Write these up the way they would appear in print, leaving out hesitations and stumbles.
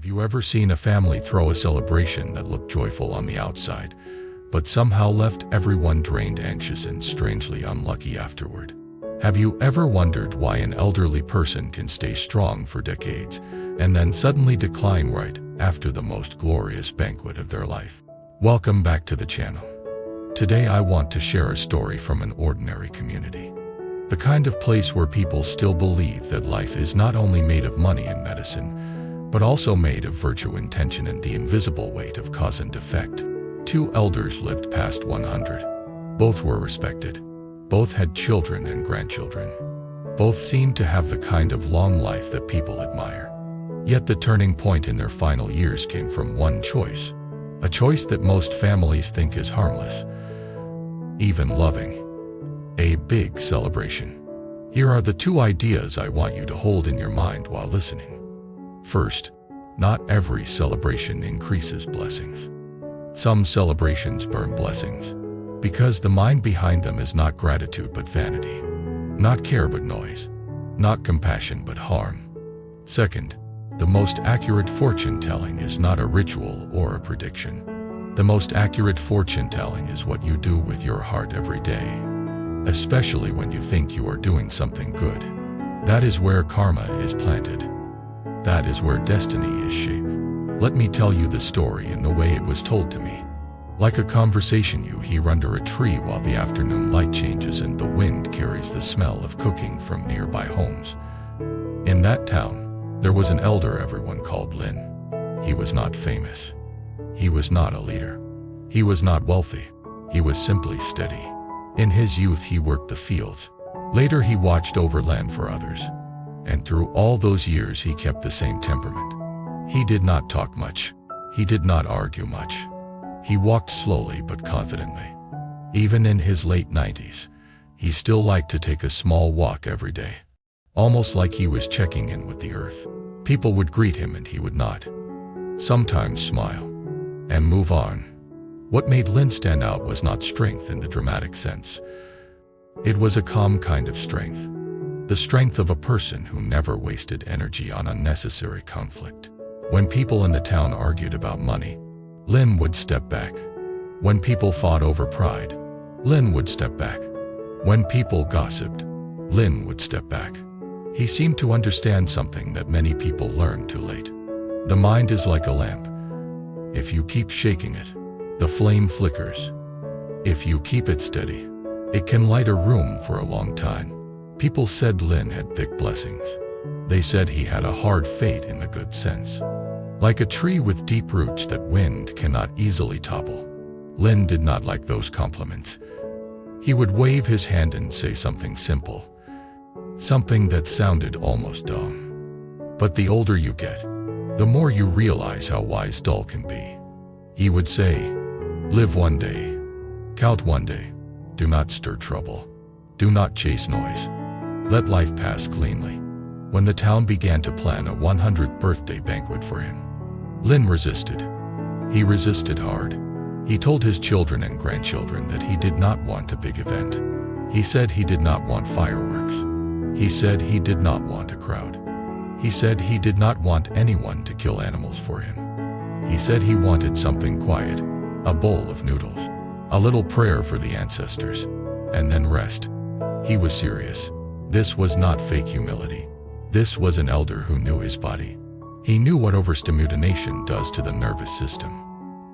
Have you ever seen a family throw a celebration that looked joyful on the outside, but somehow left everyone drained, anxious, and strangely unlucky afterward? Have you ever wondered why an elderly person can stay strong for decades and then suddenly decline right after the most glorious banquet of their life? Welcome back to the channel. Today I want to share a story from an ordinary community. The kind of place where people still believe that life is not only made of money and medicine, but also made of virtue, intention, and the invisible weight of cause and effect. Two elders lived past 100. Both were respected. Both had children and grandchildren. Both seemed to have the kind of long life that people admire. Yet the turning point in their final years came from one choice, a choice that most families think is harmless, even loving: a big celebration. Here are the two ideas I want you to hold in your mind while listening. First, not every celebration increases blessings. Some celebrations burn blessings, because the mind behind them is not gratitude but vanity, not care but noise, not compassion but harm. Second, the most accurate fortune-telling is not a ritual or a prediction. The most accurate fortune-telling is what you do with your heart every day, especially when you think you are doing something good. That is where karma is planted. That is where destiny is shaped. Let me tell you the story in the way it was told to me. Like a conversation you hear under a tree while the afternoon light changes and the wind carries the smell of cooking from nearby homes. In that town, there was an elder everyone called Lin. He was not famous. He was not a leader. He was not wealthy. He was simply steady. In his youth he worked the fields. Later he watched over land for others. And through all those years he kept the same temperament. He did not talk much. He did not argue much. He walked slowly but confidently. Even in his late 90s, he still liked to take a small walk every day, almost like he was checking in with the earth. People would greet him and he would nod, sometimes smile, and move on. What made Lin stand out was not strength in the dramatic sense. It was a calm kind of strength. The strength of a person who never wasted energy on unnecessary conflict. When people in the town argued about money, Lin would step back. When people fought over pride, Lin would step back. When people gossiped, Lin would step back. He seemed to understand something that many people learn too late. The mind is like a lamp. If you keep shaking it, the flame flickers. If you keep it steady, it can light a room for a long time. People said Lin had thick blessings. They said he had a hard fate in the good sense. Like a tree with deep roots that wind cannot easily topple. Lin did not like those compliments. He would wave his hand and say something simple, something that sounded almost dumb. But the older you get, the more you realize how wise dull can be. He would say, "Live one day, count one day, do not stir trouble, do not chase noise, let life pass cleanly." When the town began to plan a 100th birthday banquet for him, Lin resisted. He resisted hard. He told his children and grandchildren that he did not want a big event. He said he did not want fireworks. He said he did not want a crowd. He said he did not want anyone to kill animals for him. He said he wanted something quiet, a bowl of noodles, a little prayer for the ancestors, and then rest. He was serious. This was not fake humility. This was an elder who knew his body. He knew what overstimulation does to the nervous system.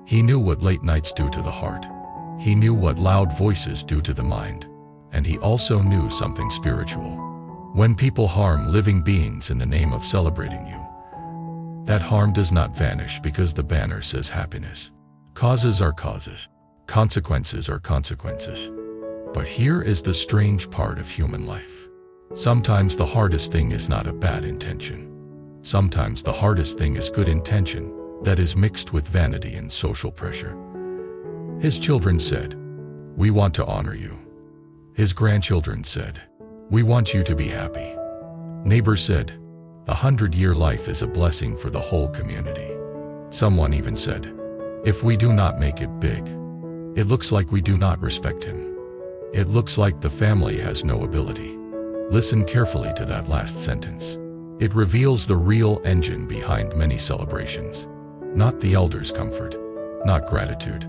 He knew what late nights do to the heart. He knew what loud voices do to the mind. And he also knew something spiritual. When people harm living beings in the name of celebrating you, that harm does not vanish because the banner says happiness. Causes are causes. Consequences are consequences. But here is the strange part of human life. Sometimes the hardest thing is not a bad intention. Sometimes the hardest thing is good intention that is mixed with vanity and social pressure. His children said, "We want to honor you." His grandchildren said, "We want you to be happy." Neighbors said, "A 100-year life is a blessing for the whole community." Someone even said, "If we do not make it big, it looks like we do not respect him. It looks like the family has no ability." Listen carefully to that last sentence. It reveals the real engine behind many celebrations. Not the elder's comfort, not gratitude,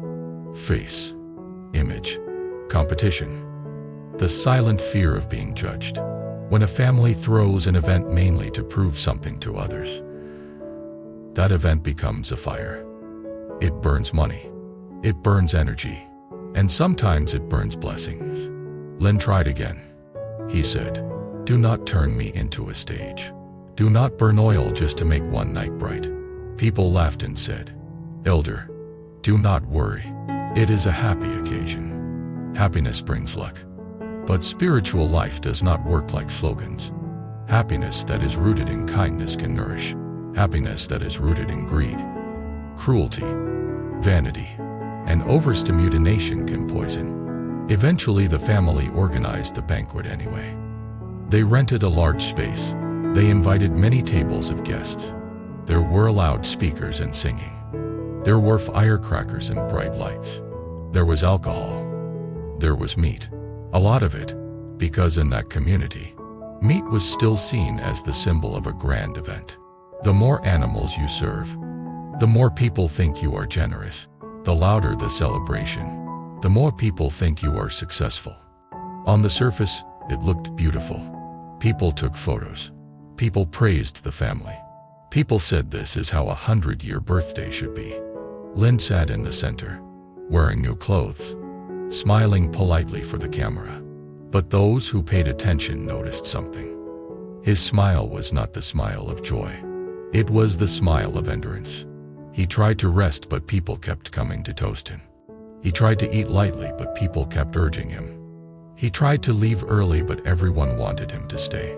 face, image, competition. The silent fear of being judged. When a family throws an event mainly to prove something to others, that event becomes a fire. It burns money. It burns energy. And sometimes it burns blessings. Lynn tried again. He said, "Do not turn me into a stage. Do not burn oil just to make one night bright." People laughed and said, "Elder, do not worry. It is a happy occasion. Happiness brings luck." But spiritual life does not work like slogans. Happiness that is rooted in kindness can nourish. Happiness that is rooted in greed, cruelty, vanity, and overstimulation can poison. Eventually the family organized the banquet anyway. They rented a large space. They invited many tables of guests. There were loudspeakers and singing. There were firecrackers and bright lights. There was alcohol. There was meat. A lot of it, because in that community, meat was still seen as the symbol of a grand event. The more animals you serve, the more people think you are generous. The louder the celebration, the more people think you are successful. On the surface, it looked beautiful. People took photos. People praised the family. People said this is how a 100-year birthday should be. Lynn sat in the center, wearing new clothes, smiling politely for the camera. But those who paid attention noticed something. His smile was not the smile of joy. It was the smile of endurance. He tried to rest, but people kept coming to toast him. He tried to eat lightly, but people kept urging him. He tried to leave early, but everyone wanted him to stay.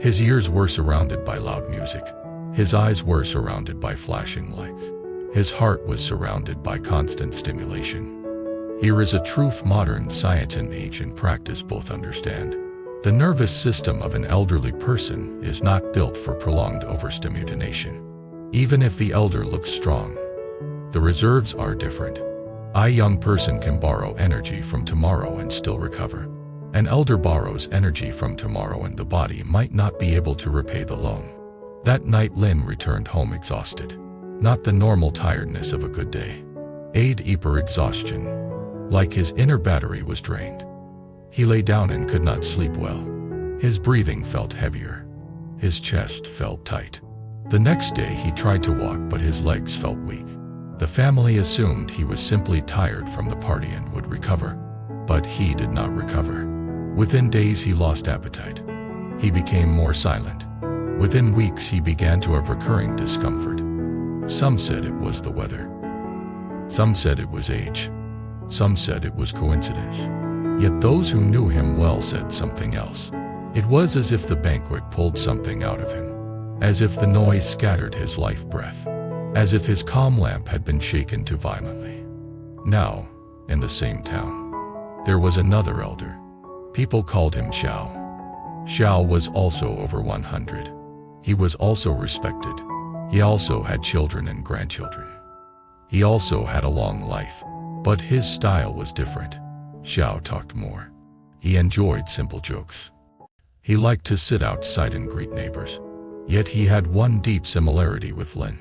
His ears were surrounded by loud music. His eyes were surrounded by flashing lights. His heart was surrounded by constant stimulation. Here is a truth modern science and ancient practice both understand. The nervous system of an elderly person is not built for prolonged overstimulation. Even if the elder looks strong, the reserves are different. A young person can borrow energy from tomorrow and still recover. An elder borrows energy from tomorrow and the body might not be able to repay the loan. That night Lynn returned home exhausted. Not the normal tiredness of a good day. Hyper exhaustion. Like his inner battery was drained. He lay down and could not sleep well. His breathing felt heavier. His chest felt tight. The next day he tried to walk, but his legs felt weak. The family assumed he was simply tired from the party and would recover. But he did not recover. Within days he lost appetite. He became more silent. Within weeks he began to have recurring discomfort. Some said it was the weather. Some said it was age. Some said it was coincidence. Yet those who knew him well said something else. It was as if the banquet pulled something out of him. As if the noise scattered his life breath. As if his calm lamp had been shaken too violently. Now, in the same town, there was another elder. People called him Xiao. Xiao was also over 100. He was also respected. He also had children and grandchildren. He also had a long life. But his style was different. Xiao talked more. He enjoyed simple jokes. He liked to sit outside and greet neighbors. Yet he had one deep similarity with Lin.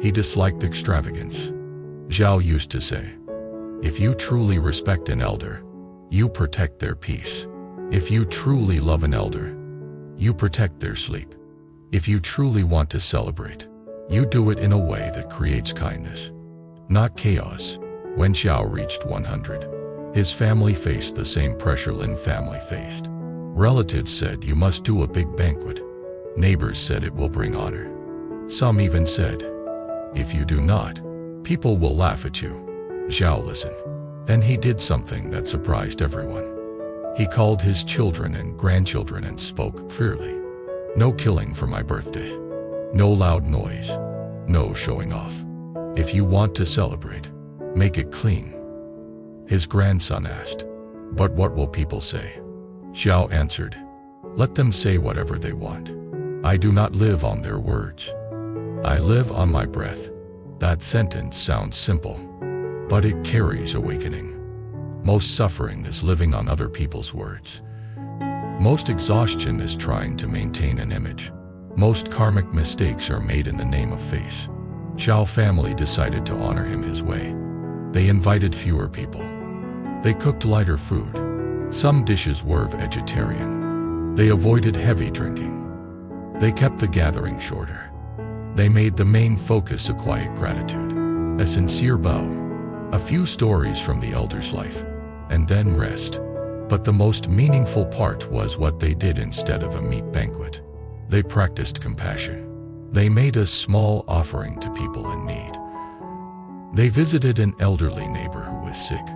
He disliked extravagance. Xiao used to say, "If you truly respect an elder, you protect their peace. If you truly love an elder, you protect their sleep. If you truly want to celebrate, you do it in a way that creates kindness, not chaos." When Xiao reached 100, his family faced the same pressure Lin family faced. Relatives said you must do a big banquet. Neighbors said it will bring honor. Some even said, if you do not, people will laugh at you. Xiao listened. Then he did something that surprised everyone. He called his children and grandchildren and spoke clearly. No killing for my birthday. No loud noise. No showing off. If you want to celebrate, make it clean. His grandson asked, "But what will people say?" Xiao answered, "Let them say whatever they want. I do not live on their words. I live on my breath." That sentence sounds simple, but it carries awakening. Most suffering is living on other people's words. Most exhaustion is trying to maintain an image, Most karmic mistakes are made in the name of faith. Zhao family decided to honor him his way. They invited fewer people. They cooked lighter food. Some dishes were vegetarian. They avoided heavy drinking. They kept the gathering shorter. They made the main focus a quiet gratitude, a sincere bow, a few stories from the elder's life, and then rest. But the most meaningful part was what they did instead of a meat banquet. They practiced compassion. They made a small offering to people in need. They visited an elderly neighbor who was sick.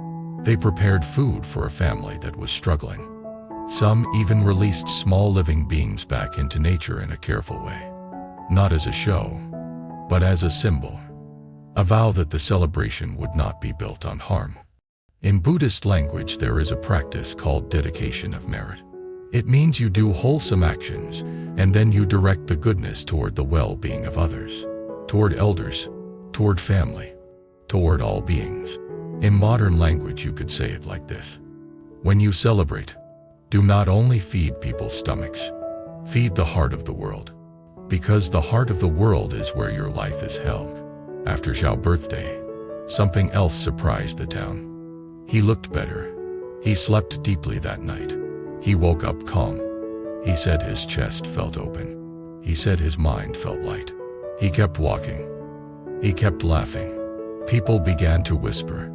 They prepared food for a family that was struggling. Some even released small living beings back into nature in a careful way. Not as a show, but as a symbol. A vow that the celebration would not be built on harm. In Buddhist language, there is a practice called dedication of merit. It means you do wholesome actions, and then you direct the goodness toward the well-being of others, toward elders, toward family, toward all beings. In modern language, you could say it like this. When you celebrate, do not only feed people's stomachs, feed the heart of the world. Because the heart of the world is where your life is held. After Zhao's birthday, something else surprised the town. He looked better. He slept deeply that night. He woke up calm. He said his chest felt open. He said his mind felt light. He kept walking. He kept laughing. People began to whisper.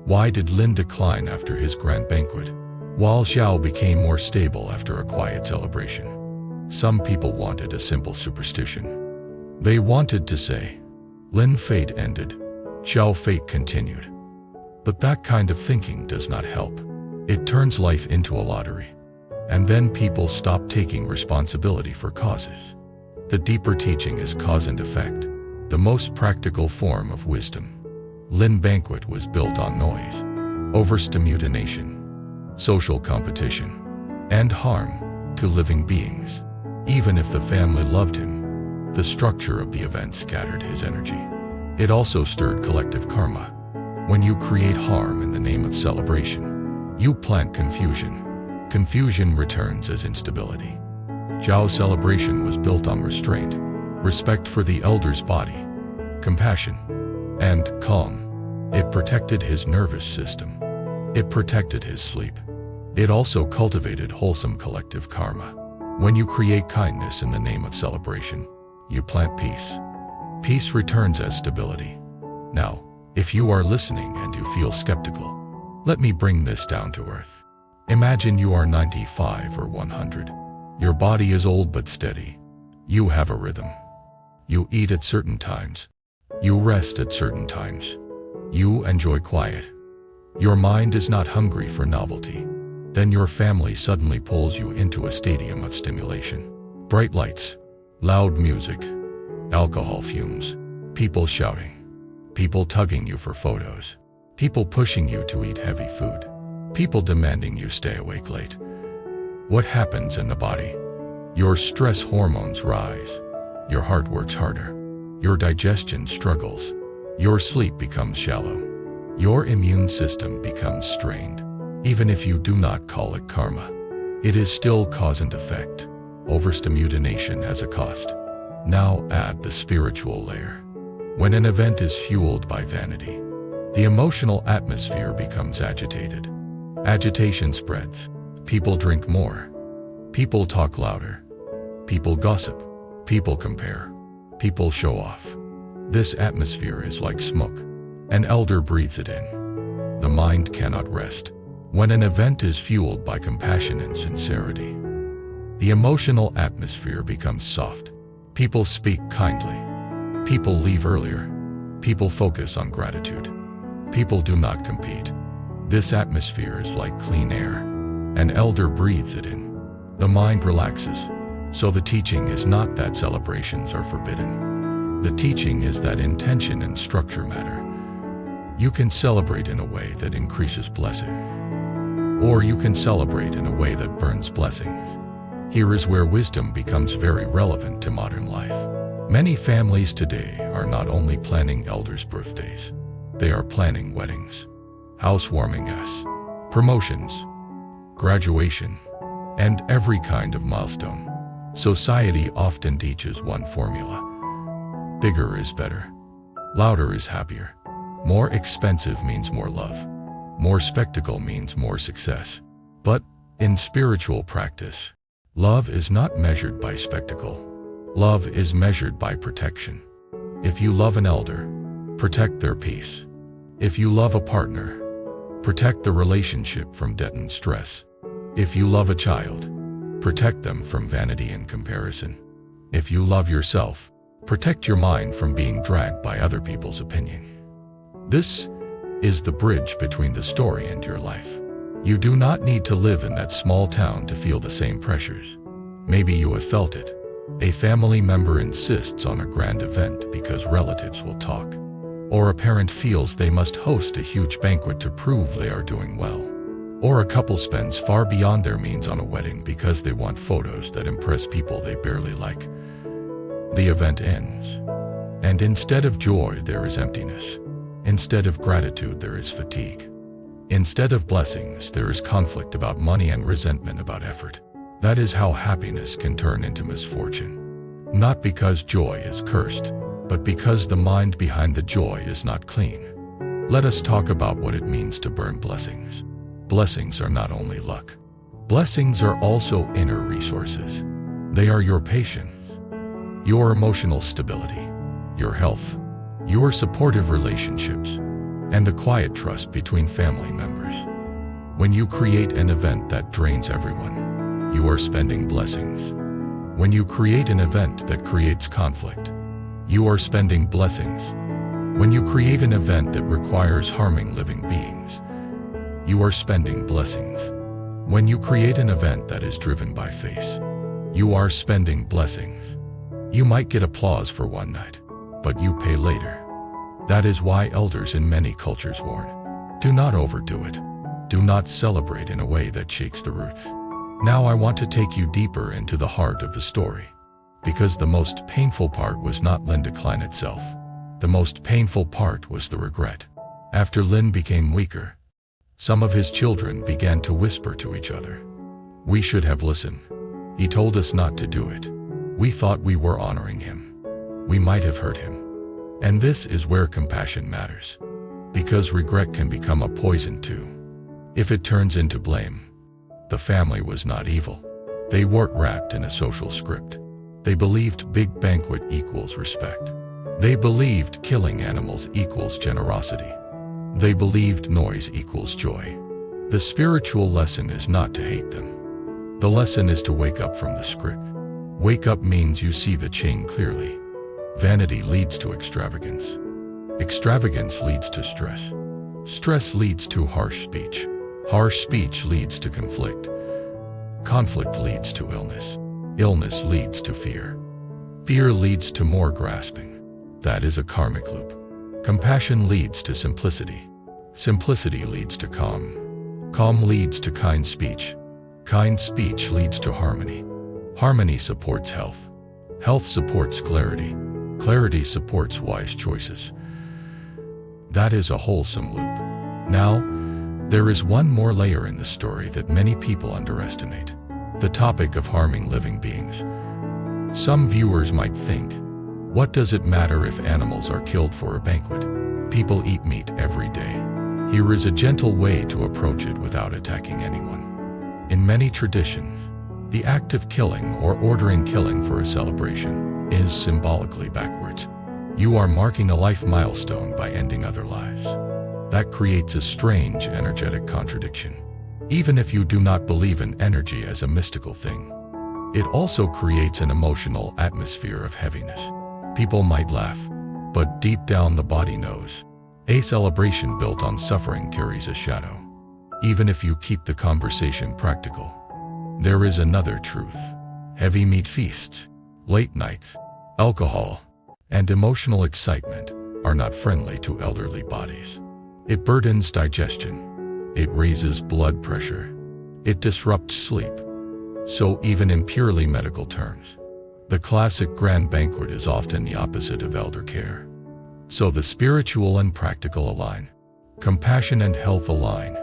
Why did Lin decline after his grand banquet, while Zhao became more stable after a quiet celebration? Some people wanted a simple superstition. They wanted to say, Lin fate ended, Zhao fate continued. But that kind of thinking does not help. It turns life into a lottery. And then people stop taking responsibility for causes. The deeper teaching is cause and effect, the most practical form of wisdom. Lin banquet was built on noise, overstimulation, social competition, and harm to living beings. Even if the family loved him, the structure of the event scattered his energy. It also stirred collective karma. When you create harm in the name of celebration, you plant confusion. Confusion returns as instability. Zhao's celebration was built on restraint, respect for the elder's body, compassion, and calm. It protected his nervous system. It protected his sleep. It also cultivated wholesome collective karma. When you create kindness in the name of celebration, you plant peace. Peace returns as stability. Now, if you are listening and you feel skeptical, let me bring this down to earth. Imagine you are 95 or 100. Your body is old but steady. You have a rhythm. You eat at certain times. You rest at certain times. You enjoy quiet. Your mind is not hungry for novelty. Then your family suddenly pulls you into a stadium of stimulation. Bright lights, loud music, alcohol fumes, people shouting, people tugging you for photos, people pushing you to eat heavy food, people demanding you stay awake late. What happens in the body? Your stress hormones rise. Your heart works harder. Your digestion struggles. Your sleep becomes shallow. Your immune system becomes strained. Even if you do not call it karma, it is still cause and effect. Overstimulation has a cost. Now add the spiritual layer. When an event is fueled by vanity, the emotional atmosphere becomes agitated. Agitation spreads. People drink more. People talk louder. People gossip. People compare. People show off. This atmosphere is like smoke. An elder breathes it in. The mind cannot rest. When an event is fueled by compassion and sincerity, the emotional atmosphere becomes soft. People speak kindly. People leave earlier. People focus on gratitude. People do not compete. This atmosphere is like clean air. An elder breathes it in. The mind relaxes. So the teaching is not that celebrations are forbidden. The teaching is that intention and structure matter. You can celebrate in a way that increases blessing, or you can celebrate in a way that burns blessings. Here is where wisdom becomes very relevant to modern life. Many families today are not only planning elders' birthdays, they are planning weddings, housewarming promotions, graduation, and every kind of milestone. Society often teaches one formula. Bigger is better. Louder is happier. More expensive means more love. More spectacle means more success. But in spiritual practice, love is not measured by spectacle. Love is measured by protection. If you love an elder, protect their peace. If you love a partner, protect the relationship from debt and stress. If you love a child, protect them from vanity and comparison. If you love yourself, protect your mind from being dragged by other people's opinion. This is the bridge between the story and your life. You do not need to live in that small town to feel the same pressures. Maybe you have felt it. A family member insists on a grand event because relatives will talk. Or a parent feels they must host a huge banquet to prove they are doing well. Or a couple spends far beyond their means on a wedding because they want photos that impress people they barely like. The event ends. And instead of joy, there is emptiness. Instead of gratitude, there is fatigue. Instead of blessings, there is conflict about money and resentment about effort. That is how happiness can turn into misfortune. Not because joy is cursed, but because the mind behind the joy is not clean. Let us talk about what it means to burn blessings. Blessings are not only luck. Blessings are also inner resources. They are your patience, your emotional stability, your health, your supportive relationships, and the quiet trust between family members. When you create an event that drains everyone, you are spending blessings. When you create an event that creates conflict, you are spending blessings. When you create an event that requires harming living beings, you are spending blessings. When you create an event that is driven by faith, you are spending blessings. You might get applause for one night, but you pay later. That is why elders in many cultures warn, do not overdo it. Do not celebrate in a way that shakes the roots. Now I want to take you deeper into the heart of the story, because the most painful part was not Lynn decline itself. The most painful part was the regret. After Lynn became weaker, some of his children began to whisper to each other, "We should have listened. He told us not to do it. We thought we were honoring him. We might have hurt him." And this is where compassion matters, because regret can become a poison too. If it turns into blame, the family was not evil. They weren't wrapped in a social script. They believed big banquet equals respect. They believed killing animals equals generosity. They believed noise equals joy. The spiritual lesson is not to hate them. The lesson is to wake up from the script. Wake up means you see the chain clearly. Vanity leads to extravagance. Extravagance leads to stress. Stress leads to harsh speech. Harsh speech leads to conflict. Conflict leads to illness. Illness leads to fear. Fear leads to more grasping. That is a karmic loop. Compassion leads to simplicity. Simplicity leads to calm. Calm leads to kind speech. Kind speech leads to harmony. Harmony supports health. Health supports clarity. Clarity supports wise choices. That is a wholesome loop. Now, there is one more layer in the story that many people underestimate. The topic of harming living beings. Some viewers might think, what does it matter if animals are killed for a banquet? People eat meat every day. Here is a gentle way to approach it without attacking anyone. In many traditions, the act of killing or ordering killing for a celebration is symbolically backwards. You are marking a life milestone by ending other lives. That creates a strange energetic contradiction. Even if you do not believe in energy as a mystical thing, it also creates an emotional atmosphere of heaviness. People might laugh, but deep down the body knows. A celebration built on suffering carries a shadow. Even if you keep the conversation practical, there is another truth. Heavy meat feasts, late nights, alcohol, and emotional excitement are not friendly to elderly bodies. It burdens digestion. It raises blood pressure. It disrupts sleep. So even in purely medical terms, the classic grand banquet is often the opposite of elder care. So the spiritual and practical align. Compassion and health align.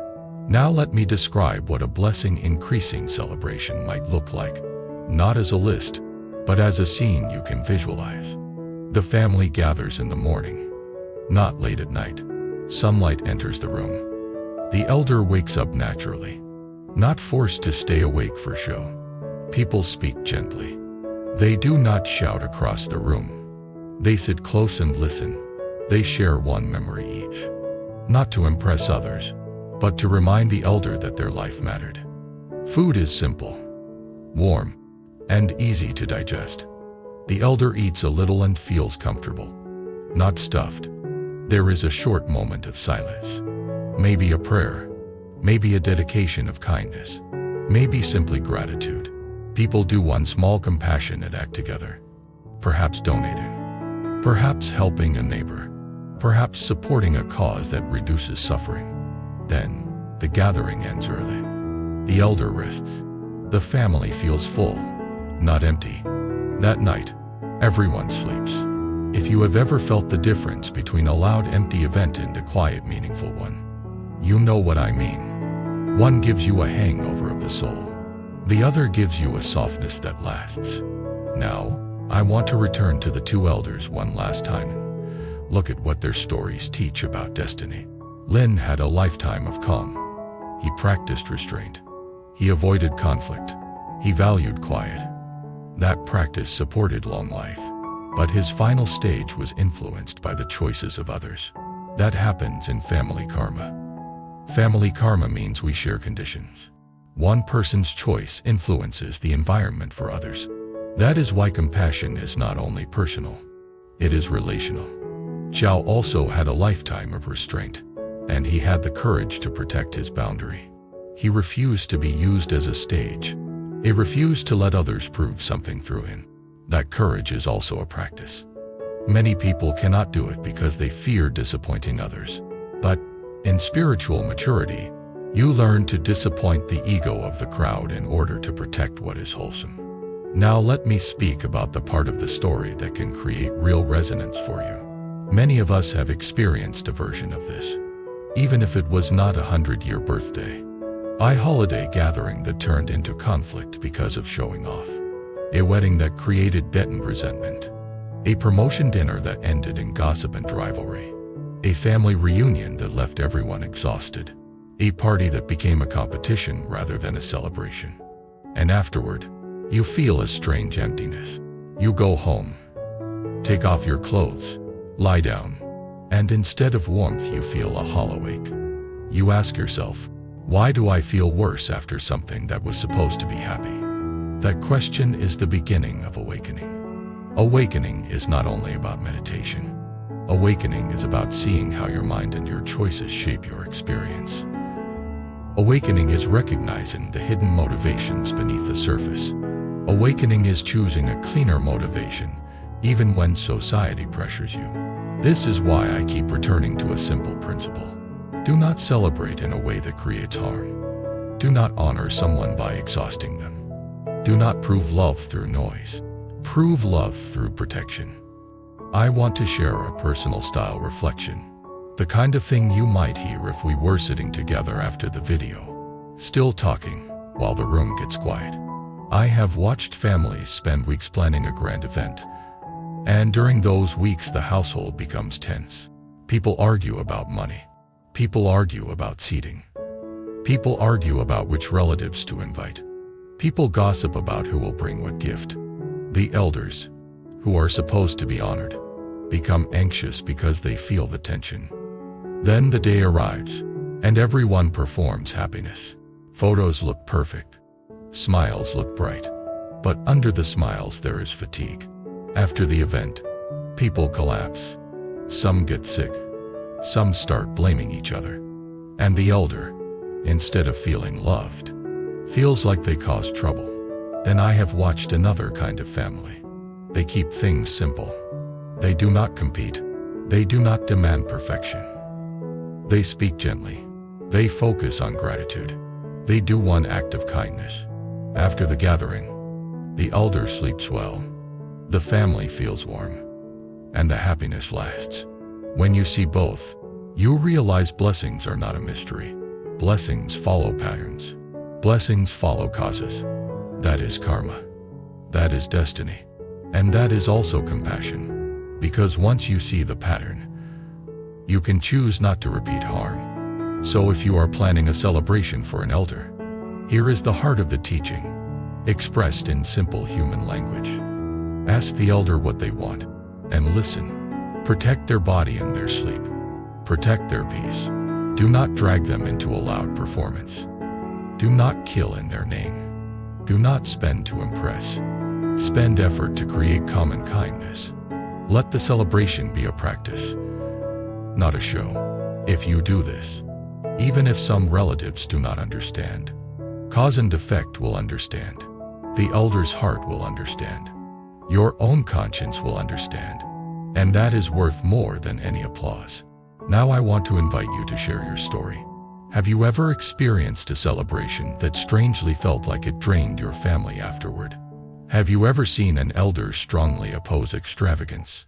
Now let me describe what a blessing-increasing celebration might look like. Not as a list, but as a scene you can visualize. The family gathers in the morning, not late at night. Sunlight enters the room. The elder wakes up naturally, not forced to stay awake for show. People speak gently. They do not shout across the room. They sit close and listen. They share one memory each, not to impress others, but to remind the elder that their life mattered. Food is simple, warm, and easy to digest. The elder eats a little and feels comfortable, not stuffed. There is a short moment of silence. Maybe a prayer, maybe a dedication of kindness, maybe simply gratitude. People do one small compassionate act together. Perhaps donating, perhaps helping a neighbor, perhaps supporting a cause that reduces suffering. Then, the gathering ends early. The elder rests. The family feels full, not empty. That night, everyone sleeps. If you have ever felt the difference between a loud, empty event and a quiet, meaningful one, you know what I mean. One gives you a hangover of the soul. The other gives you a softness that lasts. Now, I want to return to the two elders one last time and look at what their stories teach about destiny. Lin had a lifetime of calm. He practiced restraint. He avoided conflict. He valued quiet. That practice supported long life. But his final stage was influenced by the choices of others. That happens in family karma. Family karma means we share conditions. One person's choice influences the environment for others. That is why compassion is not only personal, it is relational. Zhao also had a lifetime of restraint, and he had the courage to protect his boundary. He refused to be used as a stage. He refused to let others prove something through him. That courage is also a practice. Many people cannot do it because they fear disappointing others. But in spiritual maturity, you learn to disappoint the ego of the crowd in order to protect what is wholesome. Now let me speak about the part of the story that can create real resonance for you. Many of us have experienced a version of this, even if it was not a 100-year birthday. A holiday gathering that turned into conflict because of showing off. A wedding that created debt and resentment. A promotion dinner that ended in gossip and rivalry. A family reunion that left everyone exhausted. A party that became a competition rather than a celebration. And afterward, you feel a strange emptiness. You go home, take off your clothes, lie down, and instead of warmth you feel a hollow ache. You ask yourself, why do I feel worse after something that was supposed to be happy? That question is the beginning of awakening. Awakening is not only about meditation. Awakening is about seeing how your mind and your choices shape your experience. Awakening is recognizing the hidden motivations beneath the surface. Awakening is choosing a cleaner motivation, even when society pressures you. This is why I keep returning to a simple principle. Do not celebrate in a way that creates harm. Do not honor someone by exhausting them. Do not prove love through noise. Prove love through protection. I want to share a personal style reflection. The kind of thing you might hear if we were sitting together after the video, still talking while the room gets quiet. I have watched families spend weeks planning a grand event, and during those weeks the household becomes tense. People argue about money. People argue about seating. People argue about which relatives to invite. People gossip about who will bring what gift. The elders, who are supposed to be honored, become anxious because they feel the tension. Then the day arrives, and everyone performs happiness. Photos look perfect. Smiles look bright. But under the smiles there is fatigue. After the event, people collapse. Some get sick. Some start blaming each other. And the elder, instead of feeling loved, feels like they caused trouble. Then I have watched another kind of family. They keep things simple. They do not compete. They do not demand perfection. They speak gently. They focus on gratitude. They do one act of kindness. After the gathering, the elder sleeps well. The family feels warm. And the happiness lasts. When you see both, you realize blessings are not a mystery. Blessings follow patterns. Blessings follow causes. That is karma. That is destiny. And that is also compassion. Because once you see the pattern, you can choose not to repeat harm. So if you are planning a celebration for an elder, here is the heart of the teaching, expressed in simple human language. Ask the elder what they want, and listen. Protect their body and their sleep. Protect their peace. Do not drag them into a loud performance. Do not kill in their name. Do not spend to impress. Spend effort to create common kindness. Let the celebration be a practice, not a show. If you do this, even if some relatives do not understand, cause and effect will understand. The elder's heart will understand. Your own conscience will understand. And that is worth more than any applause. Now I want to invite you to share your story. Have you ever experienced a celebration that strangely felt like it drained your family afterward? Have you ever seen an elder strongly oppose extravagance,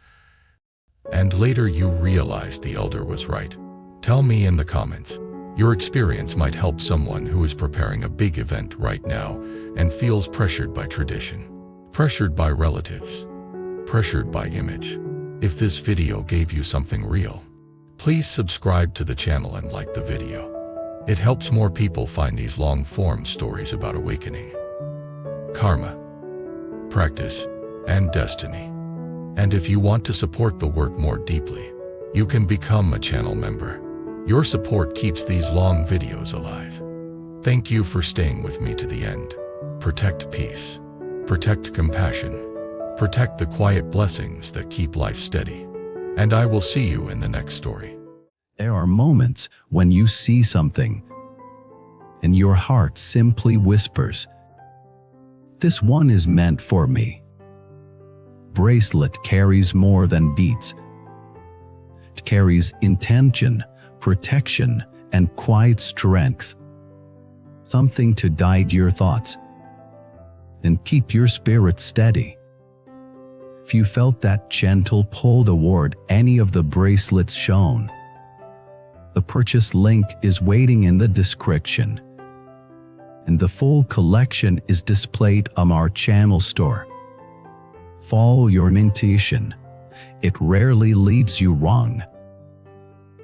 and later you realized the elder was right? Tell me in the comments. Your experience might help someone who is preparing a big event right now and feels pressured by tradition, pressured by relatives, pressured by image. If this video gave you something real, please subscribe to the channel and like the video. It helps more people find these long-form stories about awakening, karma, practice, and destiny. And if you want to support the work more deeply, you can become a channel member. Your support keeps these long videos alive. Thank you for staying with me to the end. Protect peace. Protect compassion. Protect the quiet blessings that keep life steady. And I will see you in the next story. There are moments when you see something and your heart simply whispers, "This one is meant for me." Bracelet carries more than beads. It carries intention, protection, and quiet strength. Something to guide your thoughts and keep your spirit steady. If you felt that gentle pull toward any of the bracelets shown, the purchase link is waiting in the description, and the full collection is displayed on our channel store. Follow your intuition. It rarely leads you wrong.